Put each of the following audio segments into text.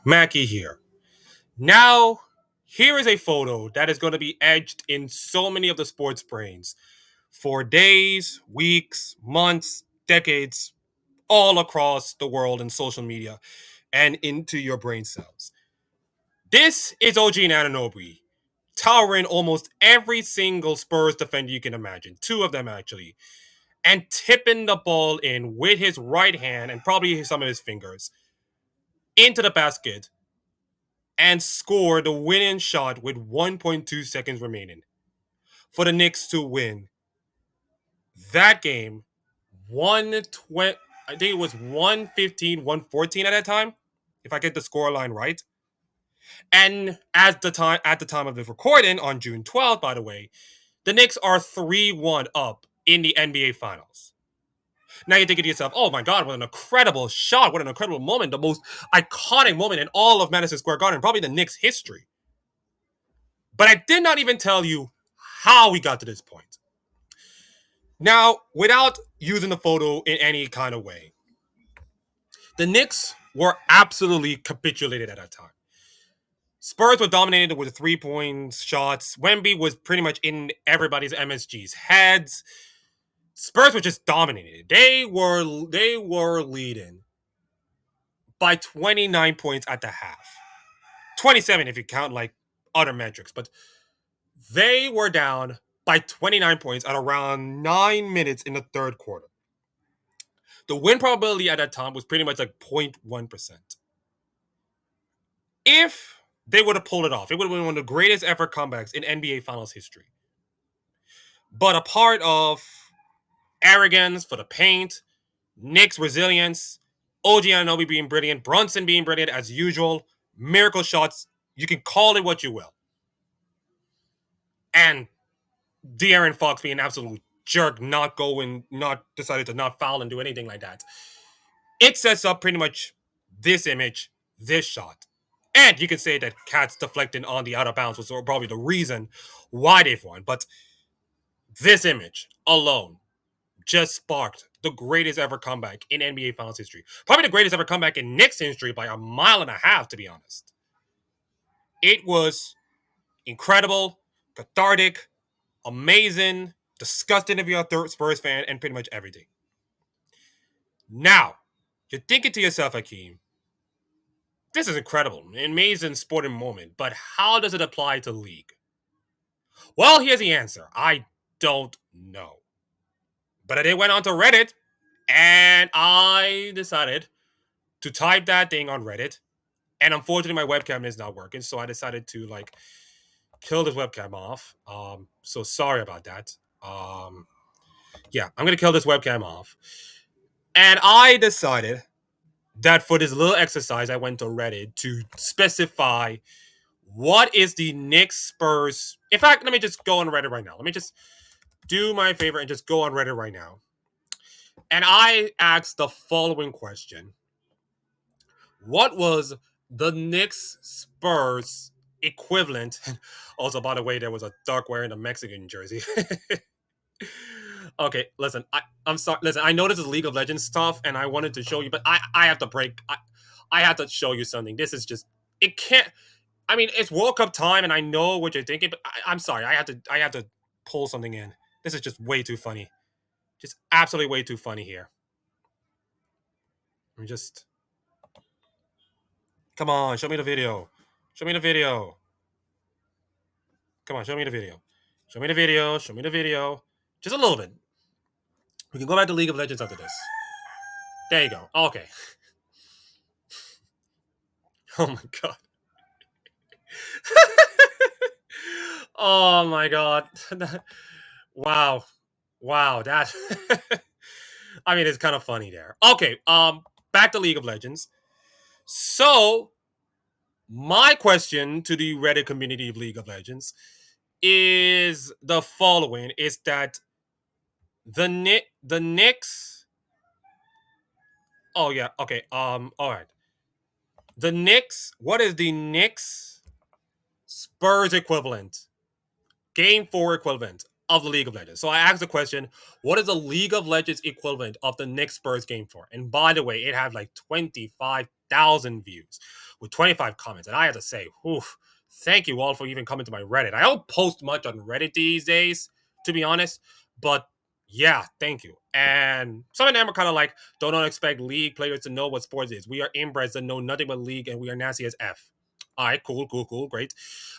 Mackie here. Now, here is a photo that is going to be etched in so many of the sports brains for days, weeks, months, decades, all across the world and social media and into your brain cells. This is OG Ananobi, towering almost every single Spurs defender you can imagine, two of them actually, and tipping the ball in with his right hand and probably some of his fingers into the basket and score the winning shot with 1.2 seconds remaining for the Knicks to win that game. 120, I think it was 115, 114 at that time, if I get the score line right. And at the time of the recording on June 12th, by the way, the Knicks are 3-1 up in the NBA Finals. Now you're thinking to yourself, oh my God, what an incredible shot. What an incredible moment. The most iconic moment in all of Madison Square Garden, probably the Knicks' history. But I did not even tell you how we got to this point. Now, without using the photo in any kind of way, the Knicks were absolutely capitulated at that time. Spurs were dominated with 3-point shots. Wemby was pretty much in everybody's MSG's heads. Spurs were just dominated. They were leading by 29 points at the half. 27 if you count like other metrics, but they were down by 29 points at around 9 minutes in the third quarter. The win probability at that time was pretty much like 0.1%. If they would have pulled it off, it would have been one of the greatest ever comebacks in NBA Finals history. But a part of arrogance for the paint, Knicks' resilience, OG Anunoby being brilliant, Brunson being brilliant as usual, miracle shots, you can call it what you will. And De'Aaron Fox being an absolute jerk, not decided to not foul and do anything like that. It sets up pretty much this image, this shot. And you could say that Cats deflecting on the out of bounds was probably the reason why they've won. But this image alone just sparked the greatest ever comeback in NBA Finals history. Probably the greatest ever comeback in Knicks history by a mile and a half, to be honest. It was incredible, cathartic, amazing, disgusting if you're a Spurs fan, and pretty much everything. Now, you're thinking to yourself, Hakeem, this is incredible, an amazing sporting moment, but how does it apply to the league? Well, here's the answer. I don't know. But I did went on to Reddit, and I decided to type that thing on Reddit, and unfortunately my webcam is not working, so I decided to kill this webcam off. So sorry about that. Yeah, I'm gonna kill this webcam off. And I decided that for this little exercise, I went to Reddit to specify what is the Knicks-Spurs. In fact, let me just go on Reddit right now. Let me just do my favor and just go on Reddit right now. And I asked the following question. What was the Knicks-Spurs equivalent? Also, by the way, there was a duck wearing a Mexican jersey. Okay, listen, I'm sorry. Listen, I know this is League of Legends stuff, and I wanted to show you, but I have to break. I have to show you something. This is just, it can't. I mean, it's World Cup time, and I know what you're thinking, but I'm sorry. I have to pull something in. This is just way too funny. Just absolutely way too funny here. Let me just. Come on, show me the video. Show me the video. Come on, show me the video. Show me the video. Show me the video. Just a little bit. We can go back to League of Legends after this. There you go. Okay. Oh my god. Oh my god. Wow. That. I mean, it's kind of funny there. Okay. Back to League of Legends. So, my question to the Reddit community of League of Legends is the following: is that the Knicks? Oh yeah. Okay. All right. The Knicks. What is the Knicks Spurs equivalent? Game 4 equivalent of the League of Legends. So I asked the question: what is the League of Legends equivalent of the Knicks Spurs Game 4? And by the way, it had like 25 1,000 views with 25 comments. And I have to say, oof, thank you all for even coming to my Reddit. I don't post much on Reddit these days, to be honest, but yeah, thank you. And some of them are kind of like, don't expect league players to know what sports is. We are inbreds that know nothing but league, and we are nasty as F. All right, cool, great.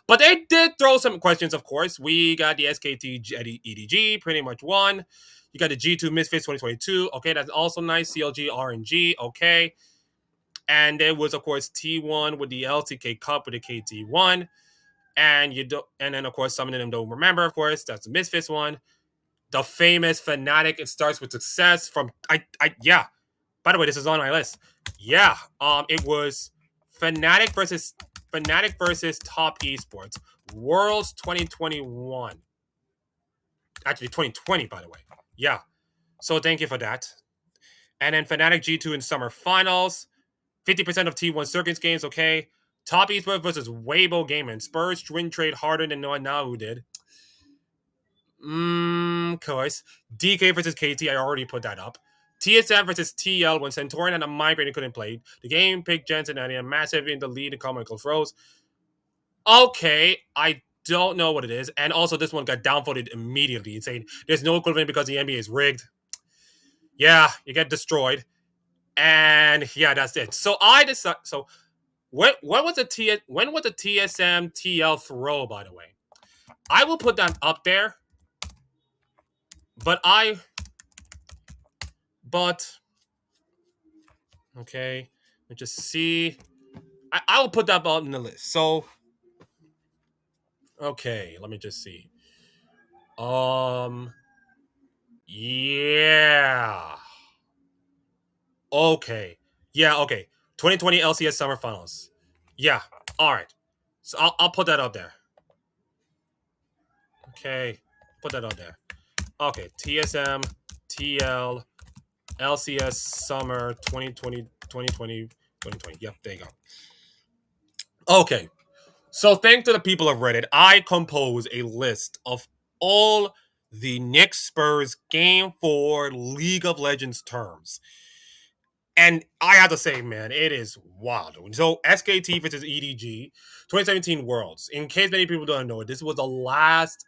But they did throw some questions, of course. We got the SKT EDG, pretty much won. You got the G2 Misfits 2022. Okay, that's also nice. CLG RNG. Okay. And there was, of course, T1 with the LTK Cup with the KT1. And then, of course, some of them don't remember, of course. That's the Misfits one. The famous Fnatic, it starts with success from yeah. By the way, this is on my list. Yeah. It was Fnatic versus Top Esports. Worlds 2021. Actually, 2020, by the way. Yeah. So thank you for that. And then Fnatic G2 in summer finals. 50% of T1 Circuits games, okay. Top Esports versus Weibo Gaming. Spurs win trade harder than now who did. Course. DK versus KT, I already put that up. TSM versus TL when Centaurian and a migraine and couldn't play. The game picked Jensen and a massive in the lead in comical throws. Okay, I don't know what it is. And also this one got downvoted immediately, saying there's no equivalent because the NBA is rigged. Yeah, you get destroyed. And yeah, that's it. So I decided. So when was the TSM TL throw? By the way, I will put that up there. But okay, let me just see. I will put that ball in the list. So okay, let me just see. Yeah. Okay. Yeah, okay. 2020 LCS Summer Finals. Yeah. All right. So I'll put that up there. Okay. Put that up there. Okay. TSM, TL, LCS Summer 2020, 2020, 2020. Yep, there you go. Okay. So thanks to the people of Reddit, I compose a list of all the Knicks-Spurs Game 4 League of Legends terms. And I have to say, man, it is wild. So SKT versus EDG, 2017 Worlds. In case many people don't know it, this was the last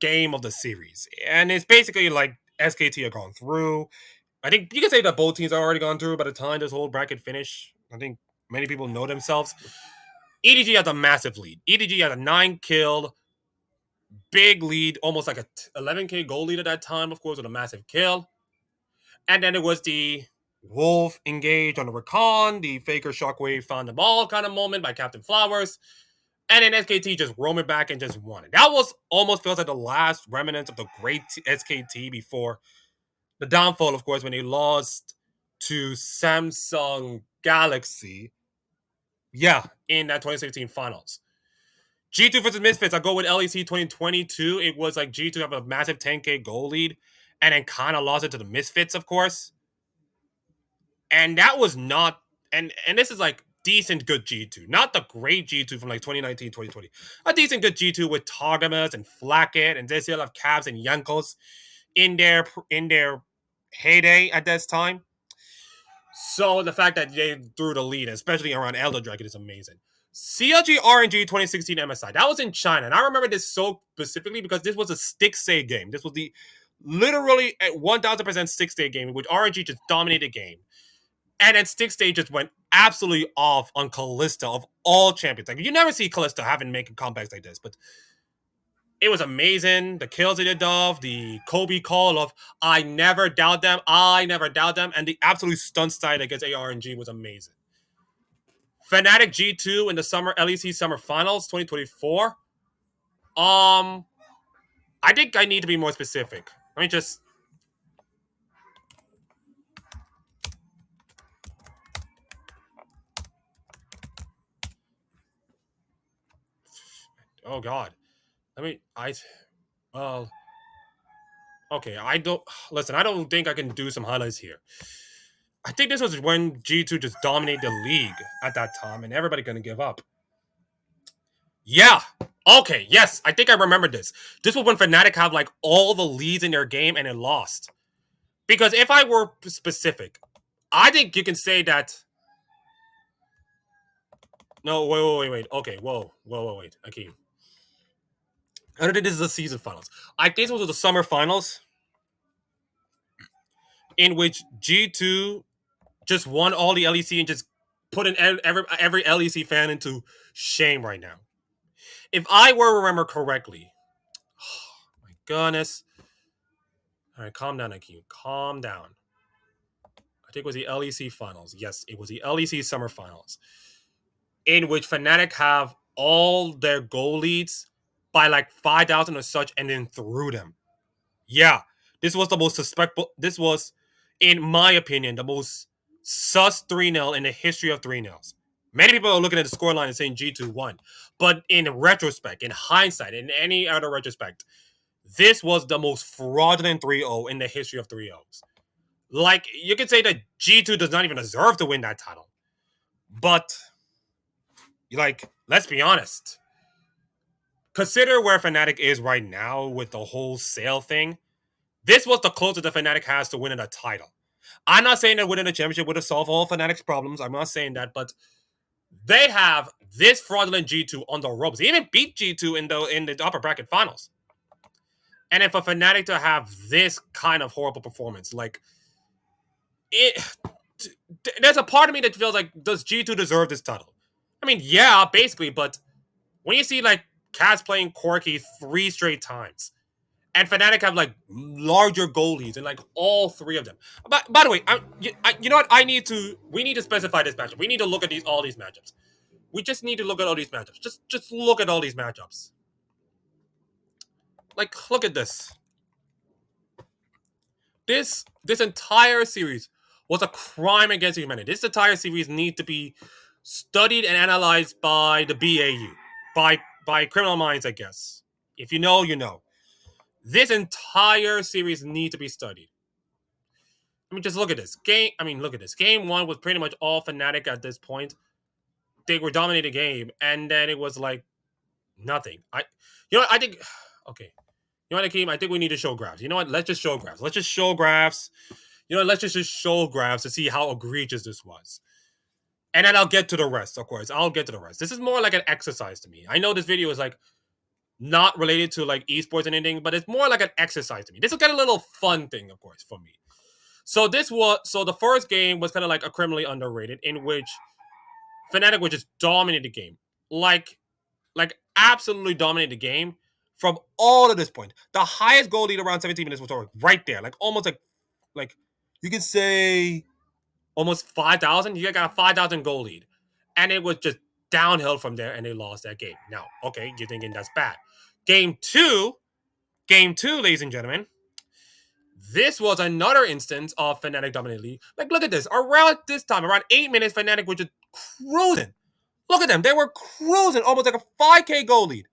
game of the series. And it's basically like SKT are gone through. I think you can say that both teams are already gone through by the time this whole bracket finish. I think many people know themselves. EDG has a massive lead. EDG had a 9-kill, big lead, almost like a 11K goal lead at that time, of course, with a massive kill. And then it was the Wolf engaged on the recon, the Faker Shockwave found the ball kind of moment by Captain Flowers. And then SKT just roamed it back and just won it. That was almost feels like the last remnants of the great SKT before the downfall, of course, when they lost to Samsung Galaxy. Yeah, in that 2016 finals. G2 versus Misfits, I go with LEC 2022. It was like G2 have a massive 10K goal lead and then kind of lost it to the Misfits, of course. And that was not, and this is like decent good G2. Not the great G2 from like 2019, 2020. A decent good G2 with Targamas and Flacket and they still have Cavs and Yankos in their heyday at this time. So the fact that they threw the lead, especially around Elder Dragon, is amazing. CLG RNG 2016 MSI. That was in China. And I remember this so specifically because this was a stick-stay game. This was the literally at 1000% stick-stay game in which RNG just dominated the game. And then stick-stay just went absolutely off on Kalista of all champions. Like you never see Kalista having making comebacks like this, but it was amazing. The kills they did off, the Kobe call of I never doubt them, and the absolute stunt style against ARNG was amazing. Fnatic G2 in the summer LEC Summer Finals 2024. I think I need to be more specific. Let me just. Oh God. Well. Okay, I don't listen. I don't think I can do some highlights here. I think this was when G2 just dominated the league at that time, and everybody gonna give up. Yeah. Okay. Yes, I think I remember this. This was when Fnatic have like all the leads in their game and it lost. Because if I were specific, I think you can say that No, wait. Okay, wait. Okay. I don't think this is the season finals. I think this was the summer finals in which G2 just won all the LEC and just put every LEC fan into shame right now. If I were to remember correctly, oh my goodness. All right, calm down, Akeem. Calm down. I think it was the LEC finals. Yes, it was the LEC summer finals, in which Fnatic have all their goal leads by like 5,000 or such and then threw them. Yeah, this was the most suspectful. This was, in my opinion, the most sus 3-0 in the history of 3-0s. Many people are looking at the scoreline and saying G2 won. But in retrospect, in hindsight, in any other retrospect, this was the most fraudulent 3-0 in the history of 3-0s. Like, you could say that G2 does not even deserve to win that title. But, like, let's be honest. Consider where Fnatic is right now with the whole sale thing. This was the closest the Fnatic has to winning a title. I'm not saying that winning a championship would have solved all Fnatic's problems. I'm not saying that, but they have this fraudulent G2 on the ropes. They even beat G2 in the upper bracket finals. And if a Fnatic to have this kind of horrible performance, like it, there's a part of me that feels like, does G2 deserve this title? I mean, yeah, basically, but when you see like Cats playing Corki 3 straight times, and Fnatic have like larger goalies and like all 3 of them. By the way, you know what? We need to specify this matchup. We need to look at all these matchups. We just need to look at all these matchups. Just look at all these matchups. Like, look at this. This entire series was a crime against humanity. This entire series needs to be studied and analyzed by the BAU, by criminal minds, I guess. If you know, you know. This entire series needs to be studied. I mean, just look at this game. Look at this. Game 1 was pretty much all Fnatic at this point. They were dominating the game, and then it was like nothing. I think okay. You know what, Akeem? I think we need to show graphs. You know what? Let's just show graphs. Let's just show graphs. You know, let's just show graphs to see how egregious this was. And then I'll get to the rest, of course. I'll get to the rest. This is more like an exercise to me. I know this video is like not related to like esports and anything, but it's more like an exercise to me. This is kind of a little fun thing, of course, for me. So the first game was kind of like a criminally underrated, in which Fnatic would just dominate the game. Like absolutely dominate the game from all to this point. The highest goal lead around 17 minutes was right there. Like almost like you can say almost 5,000. You got a 5,000 goal lead. And it was just downhill from there, and they lost that game. Now, okay, you're thinking that's bad. Game two, ladies and gentlemen, this was another instance of Fnatic dominating lead. Like, look at this. Around this time, around 8 minutes, Fnatic were just cruising. Look at them. They were cruising, almost like a 5K goal lead.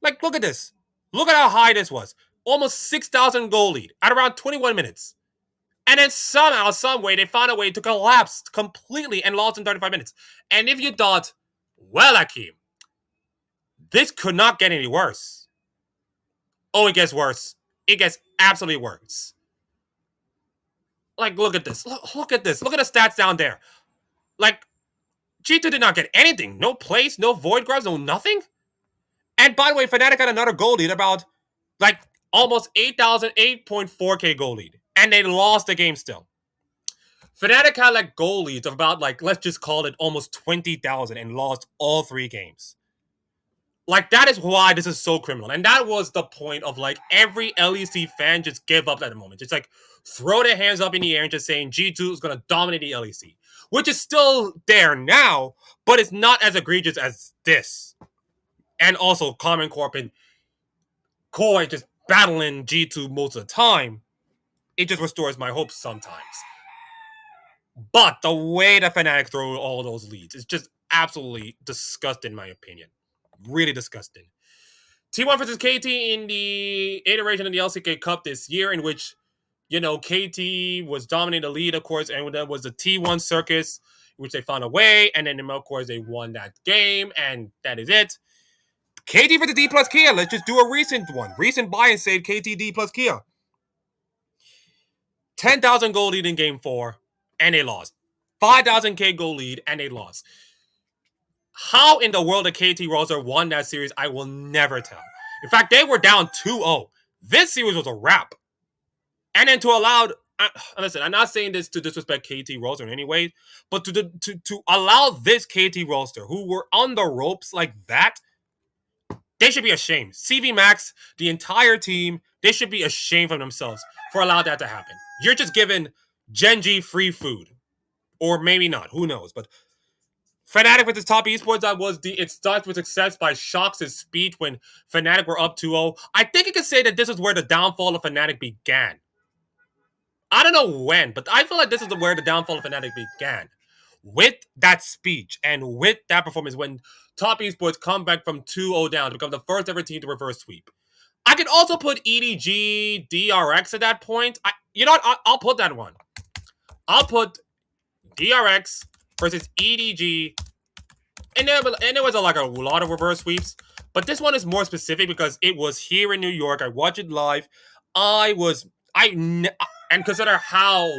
Like, look at this. Look at how high this was. Almost 6,000 goal lead at around 21 minutes. And then somehow, some way, they found a way to collapse completely and lost in 35 minutes. And if you thought, well, Akeem, this could not get any worse. Oh, it gets worse. It gets absolutely worse. Like, look at this. Look at this. Look at the stats down there. Like, G2 did not get anything. No place, no void grabs, no nothing. And by the way, Fnatic had another goal lead about, like, almost 8.4K goal lead. And they lost the game still. Fnatic had, like, goal leads of about, like, let's just call it almost 20,000 and lost all 3 games. Like, that is why this is so criminal. And that was the point of, like, every LEC fan just give up at the moment. Just, like, throw their hands up in the air and just saying G2 is going to dominate the LEC. Which is still there now, but it's not as egregious as this. And also, Common Corp and Koi just battling G2 most of the time. It just restores my hopes sometimes. But the way that Fnatic throw all those leads is just absolutely disgusting, in my opinion. Really disgusting. T1 versus KT in the iteration of the LCK Cup this year, in which, you know, KT was dominating the lead, of course, and that was the T1 circus, which they found a way, and then, of course, they won that game, and that is it. KT versus D plus Kia. Let's just do a recent one. Recent buy and save KT D plus Kia. 10,000 goal lead in game 4, and they lost. 5,000K goal lead, and they lost. How in the world the KT roster won that series, I will never tell. In fact, they were down 2-0. This series was a wrap. And then to allow, listen, I'm not saying this to disrespect KT roster in any way, but to allow this KT roster, who were on the ropes like that, they should be ashamed. CV Max, the entire team, they should be ashamed of themselves for allowing that to happen. You're just giving Genji free food. Or maybe not. Who knows? But Fnatic with his top esports, it starts with success by Shox' speech when Fnatic were up 2-0. I think you could say that this is where the downfall of Fnatic began. I don't know when, but I feel like this is where the downfall of Fnatic began. With that speech and with that performance when top esports come back from 2-0 down to become the first ever team to reverse sweep. I could also put EDG, DRX at that point. You know what? I'll put that one. I'll put DRX versus EDG. And there was a lot of reverse sweeps. But this one is more specific because it was here in New York. I watched it live. And consider how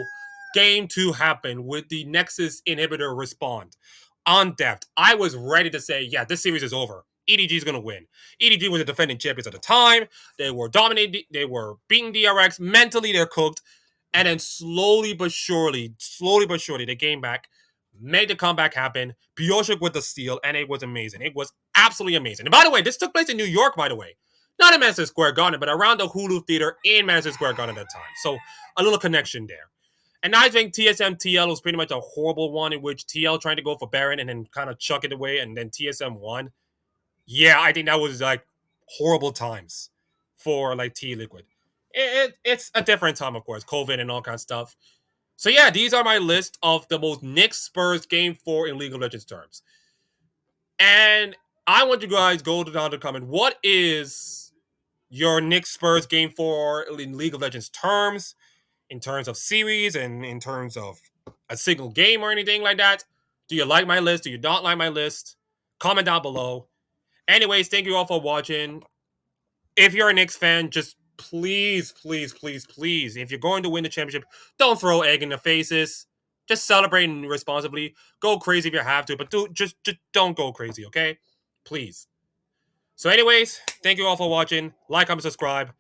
Game 2 happened with the Nexus inhibitor respond on depth. I was ready to say, yeah, this series is over. EDG is going to win. EDG was the defending champions at the time. They were dominating. They were beating DRX. Mentally, they're cooked. And then slowly but surely, they came back, made the comeback happen. Pioshik with the steal, and it was amazing. It was absolutely amazing. And by the way, this took place in New York, by the way. Not in Madison Square Garden, but around the Hulu Theater in Madison Square Garden at that time. So a little connection there. And I think TSM TL was pretty much a horrible one in which TL trying to go for Baron and then kind of chuck it away, and then TSM won. Yeah, I think that was like horrible times for like T Liquid. It's a different time, of course, COVID and all kinds of stuff. So yeah, these are my list of the most Knicks-Spurs Game 4 in League of Legends terms. And I want you guys go down to comment. What is your Knicks-Spurs Game 4 in League of Legends terms? In terms of series and in terms of a single game or anything like that? Do you like my list? Do you not like my list? Comment down below. Anyways, thank you all for watching. If you're a Knicks fan, just please, if you're going to win the championship, don't throw egg in the faces. Just celebrate responsibly. Go crazy if you have to, but just don't go crazy, okay? Please. So anyways, thank you all for watching. Like, comment, subscribe.